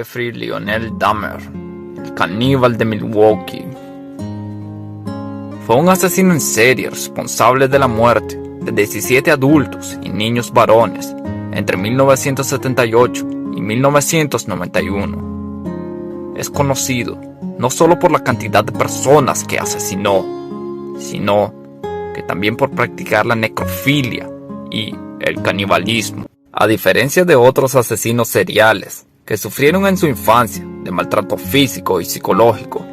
Jeffrey Lionel Dahmer, el caníbal de Milwaukee. Fue un asesino en serie responsable de la muerte de 17 adultos y niños varones entre 1978 y 1991. Es conocido no solo por la cantidad de personas que asesinó, sino que también por practicar la necrofilia y el canibalismo. A diferencia de otros asesinos seriales que sufrieron en su infancia de maltrato físico y psicológico,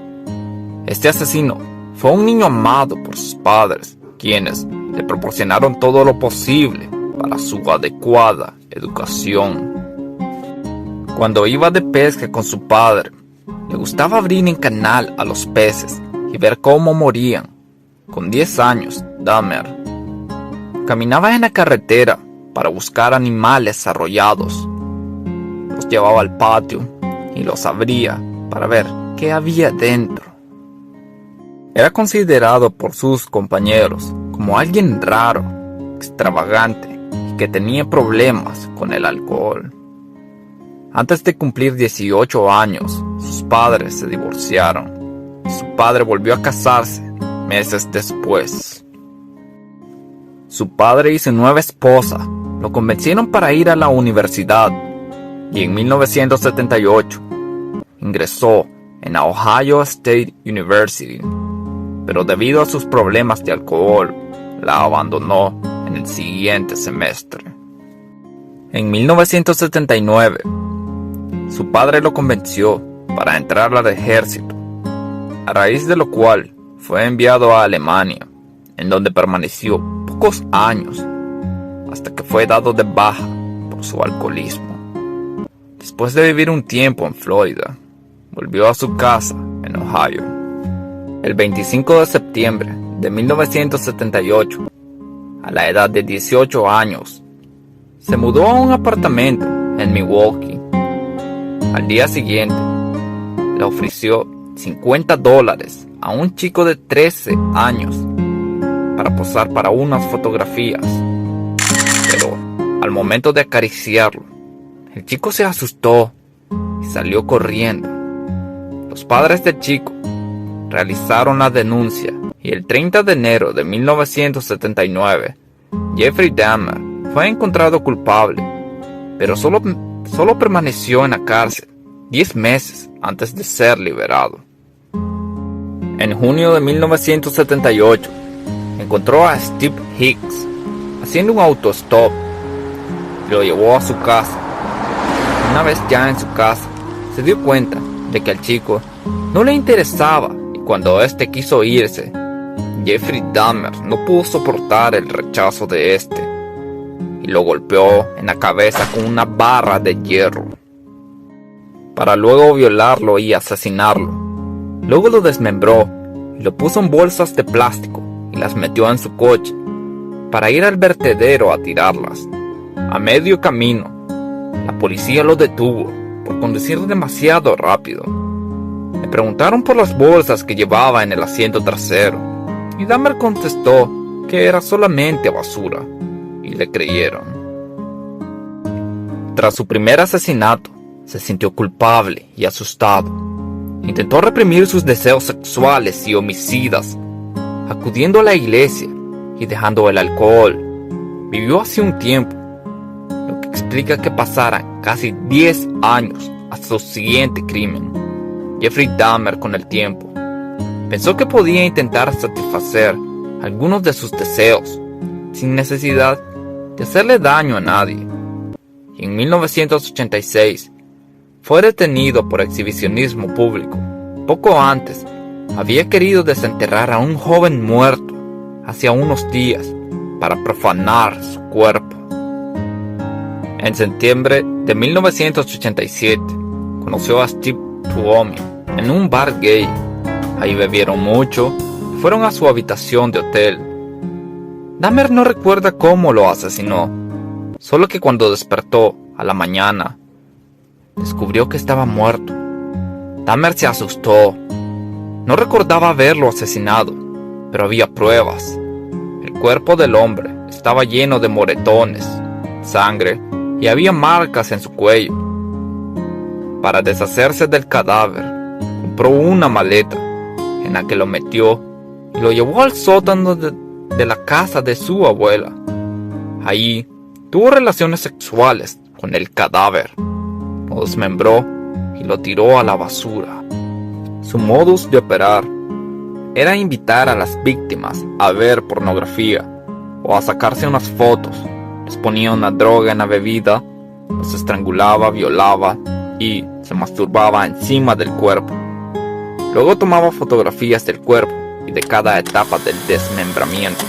este asesino fue un niño amado por sus padres, quienes le proporcionaron todo lo posible para su adecuada educación. Cuando iba de pesca con su padre, le gustaba abrir en canal a los peces y ver cómo morían. Con 10 años, Dahmer caminaba en la carretera para buscar animales arrollados. Los llevaba al patio y los abría para ver qué había dentro. Era considerado por sus compañeros como alguien raro, extravagante y que tenía problemas con el alcohol. Antes de cumplir 18 años, sus padres se divorciaron y su padre volvió a casarse meses después. Su padre y su nueva esposa lo convencieron para ir a la universidad y en 1978 ingresó en la Ohio State University, pero debido a sus problemas de alcohol, la abandonó en el siguiente semestre. En 1979, su padre lo convenció para entrar al ejército, a raíz de lo cual fue enviado a Alemania, en donde permaneció pocos años, hasta que fue dado de baja por su alcoholismo. Después de vivir un tiempo en Florida, volvió a su casa en Ohio. El 25 de septiembre de 1978, a la edad de 18 años, se mudó a un apartamento en Milwaukee. Al día siguiente, le ofreció $50 a un chico de 13 años para posar para unas fotografías. Pero al momento de acariciarlo, el chico se asustó y salió corriendo. Los padres del chico realizaron la denuncia y el 30 de enero de 1979, Jeffrey Dahmer fue encontrado culpable, pero solo permaneció en la cárcel 10 meses antes de ser liberado. En junio de 1978, encontró a Steve Hicks haciendo un autostop y lo llevó a su casa. Una vez ya en su casa, se dio cuenta de que al chico no le interesaba, y cuando este quiso irse, Jeffrey Dahmer no pudo soportar el rechazo de este y lo golpeó en la cabeza con una barra de hierro, para luego violarlo y asesinarlo. Luego lo desmembró y lo puso en bolsas de plástico y las metió en su coche para ir al vertedero a tirarlas. A medio camino, la policía lo detuvo por conducir demasiado rápido. Le preguntaron por las bolsas que llevaba en el asiento trasero y Dahmer contestó que era solamente basura y le creyeron. Tras su primer asesinato, se sintió culpable y asustado. Intentó reprimir sus deseos sexuales y homicidas, acudiendo a la iglesia y dejando el alcohol. Vivió así un tiempo, lo que explica que pasaran casi 10 años hasta su siguiente crimen. Jeffrey Dahmer, con el tiempo, pensó que podía intentar satisfacer algunos de sus deseos sin necesidad de hacerle daño a nadie. Y en 1986 fue detenido por exhibicionismo público. Poco antes, había querido desenterrar a un joven muerto hacía unos días para profanar su cuerpo. En septiembre de 1987, conoció a Steve Tuomi en un bar gay. Ahí bebieron mucho y fueron a su habitación de hotel. Dahmer no recuerda cómo lo asesinó, solo que cuando despertó a la mañana, descubrió que estaba muerto. Dahmer se asustó. No recordaba haberlo asesinado, pero había pruebas. El cuerpo del hombre estaba lleno de moretones, sangre y había marcas en su cuello. Para deshacerse del cadáver, compró una maleta en la que lo metió y lo llevó al sótano de la casa de su abuela. Ahí tuvo relaciones sexuales con el cadáver, lo desmembró y lo tiró a la basura. Su modus de operar era invitar a las víctimas a ver pornografía o a sacarse unas fotos. Les ponía una droga en la bebida, los estrangulaba, violaba y se masturbaba encima del cuerpo. Luego tomaba fotografías del cuerpo y de cada etapa del desmembramiento.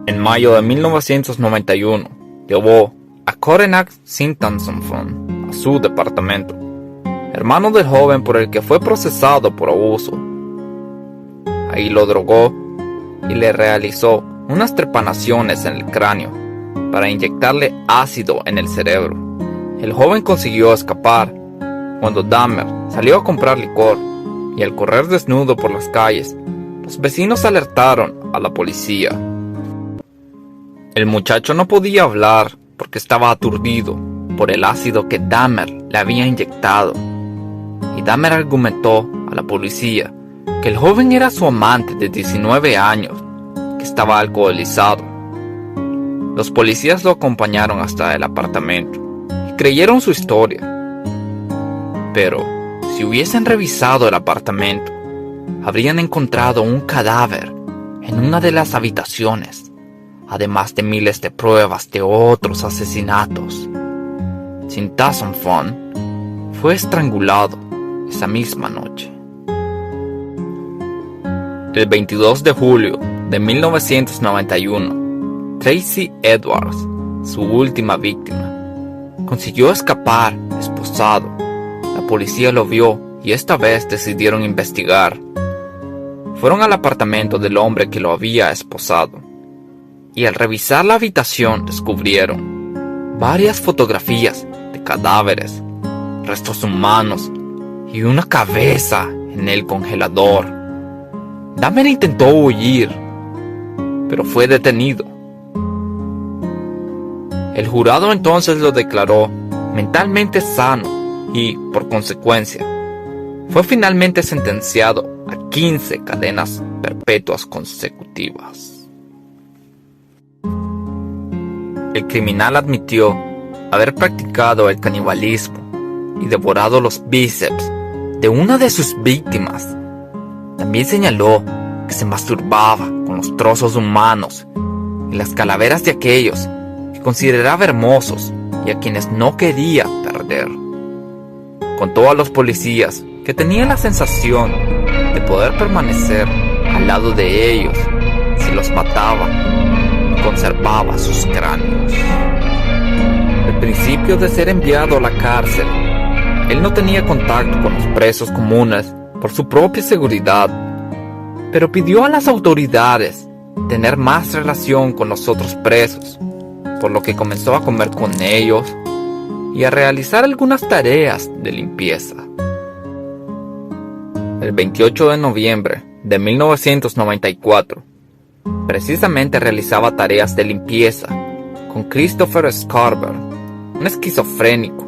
En mayo de 1991, llevó a Corenak Sintansson a su departamento, hermano del joven por el que fue procesado por abuso. Ahí lo drogó y le realizó unas trepanaciones en el cráneo para inyectarle ácido en el cerebro. El joven consiguió escapar cuando Dahmer salió a comprar licor y al correr desnudo por las calles, los vecinos alertaron a la policía. El muchacho no podía hablar porque estaba aturdido por el ácido que Dahmer le había inyectado. Y Dahmer argumentó a la policía que el joven era su amante de 19 años, que estaba alcoholizado. Los policías lo acompañaron hasta el apartamento y creyeron su historia. Pero si hubiesen revisado el apartamento, habrían encontrado un cadáver en una de las habitaciones, además de miles de pruebas de otros asesinatos. Sintansson fue estrangulado esa misma noche. El 22 de julio de 1991, Tracy Edwards, su última víctima, consiguió escapar esposado. La policía lo vio y esta vez decidieron investigar. Fueron al apartamento del hombre que lo había esposado y al revisar la habitación descubrieron varias fotografías de cadáveres, restos humanos y una cabeza en el congelador. Dahmer intentó huir, pero fue detenido. El jurado entonces lo declaró mentalmente sano y, por consecuencia, fue finalmente sentenciado a 15 cadenas perpetuas consecutivas. El criminal admitió haber practicado el canibalismo y devorado los bíceps de una de sus víctimas. También señaló que se masturbaba con los trozos humanos y las calaveras de aquellos que consideraba hermosos y a quienes no quería perder. Contó a los policías que tenía la sensación de poder permanecer al lado de ellos si los mataba y conservaba sus cráneos. Al principio de ser enviado a la cárcel, él no tenía contacto con los presos comunes por su propia seguridad, pero pidió a las autoridades tener más relación con los otros presos, por lo que comenzó a comer con ellos y a realizar algunas tareas de limpieza. El 28 de noviembre de 1994, precisamente realizaba tareas de limpieza con Christopher Scarber, un esquizofrénico,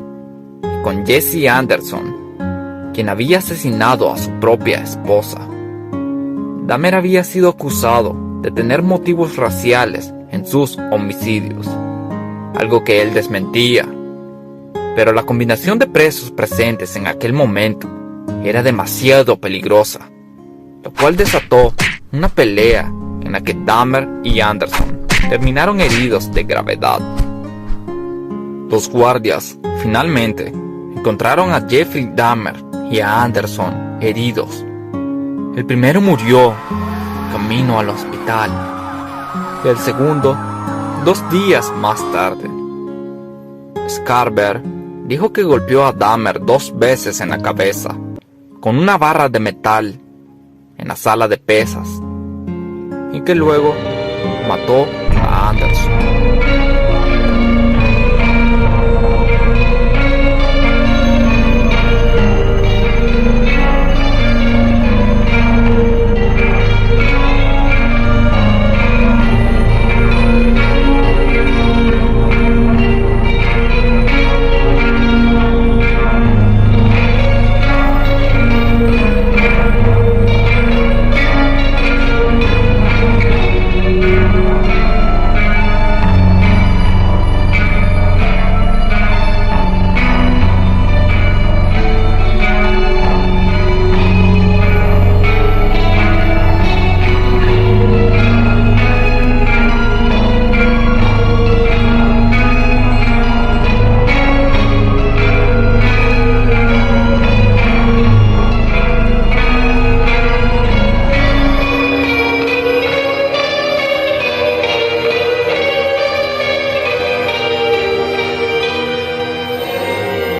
y con Jesse Anderson, quien había asesinado a su propia esposa. Dahmer había sido acusado de tener motivos raciales en sus homicidios, algo que él desmentía, pero la combinación de presos presentes en aquel momento era demasiado peligrosa, lo cual desató una pelea en la que Dahmer y Anderson terminaron heridos de gravedad. Los guardias finalmente encontraron a Jeffrey Dahmer y a Anderson heridos. El primero murió camino al hospital y el segundo 2 días más tarde. Scarber dijo que golpeó a Dahmer 2 veces en la cabeza con una barra de metal en la sala de pesas y que luego mató a Anderson.